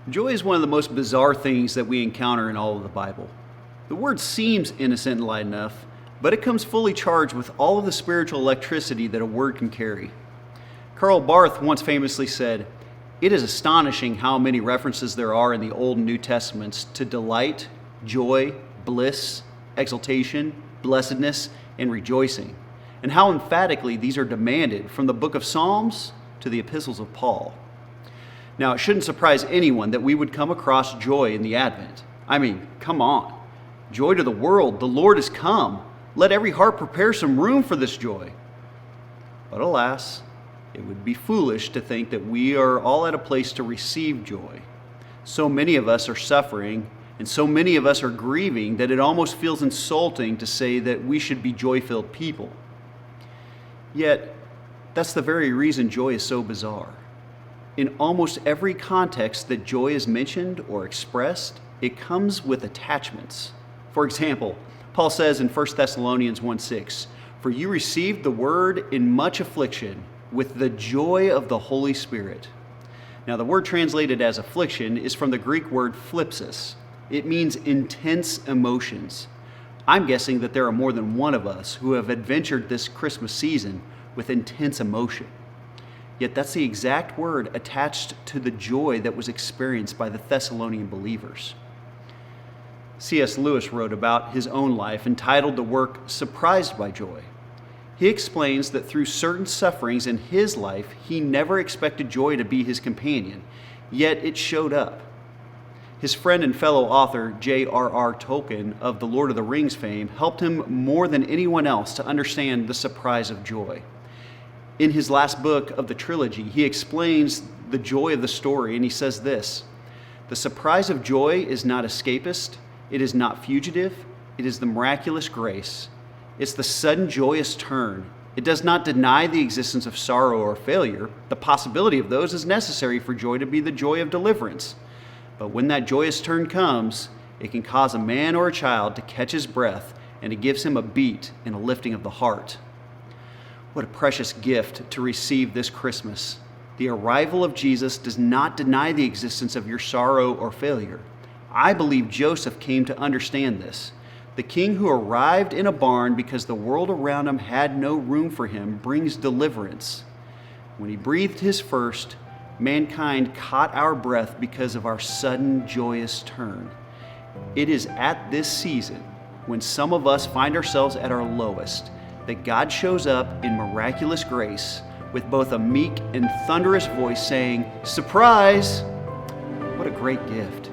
Joy is one of the most bizarre things that we encounter in all of the Bible. The word seems innocent and light enough, but it comes fully charged with all of the spiritual electricity that a word can carry. Karl Barth once famously said, "It is astonishing how many references there are in the Old and New Testaments to delight, joy, bliss, exultation, blessedness, and rejoicing, and how emphatically these are demanded from the book of Psalms to the epistles of Paul." Now, it shouldn't surprise anyone that we would come across joy in the Advent. I mean, come on. Joy to the world, the Lord is come. Let every heart prepare some room for this joy. But alas, it would be foolish to think that we are all at a place to receive joy. So many of us are suffering, and so many of us are grieving that it almost feels insulting to say that we should be joy-filled people. Yet, that's the very reason joy is so bizarre. In almost every context that joy is mentioned or expressed, it comes with attachments. For example, Paul says in 1 Thessalonians 1:6, "For you received the word in much affliction, with the joy of the Holy Spirit." Now, the word translated as affliction is from the Greek word phlipsis. It means intense emotions. I'm guessing that there are more than one of us who have adventured this Christmas season with intense emotion. Yet that's the exact word attached to the joy that was experienced by the Thessalonian believers. C.S. Lewis wrote about his own life, entitled the work Surprised by Joy. He explains that through certain sufferings in his life, he never expected joy to be his companion, yet it showed up. His friend and fellow author J.R.R. Tolkien of the Lord of the Rings fame helped him more than anyone else to understand the surprise of joy. In his last book of the trilogy, he explains the joy of the story, and he says this: "The surprise of joy is not escapist, it is not fugitive, it is the miraculous grace. It's the sudden joyous turn. It does not deny the existence of sorrow or failure. The possibility of those is necessary for joy to be the joy of deliverance. But when that joyous turn comes, it can cause a man or a child to catch his breath, and it gives him a beat and a lifting of the heart." What a precious gift to receive this Christmas. The arrival of Jesus does not deny the existence of your sorrow or failure. I believe Joseph came to understand this. The king who arrived in a barn because the world around him had no room for him brings deliverance. When he breathed his first, mankind caught our breath because of our sudden joyous turn. It is at this season, when some of us find ourselves at our lowest, that God shows up in miraculous grace with both a meek and thunderous voice saying, "Surprise!" What a great gift.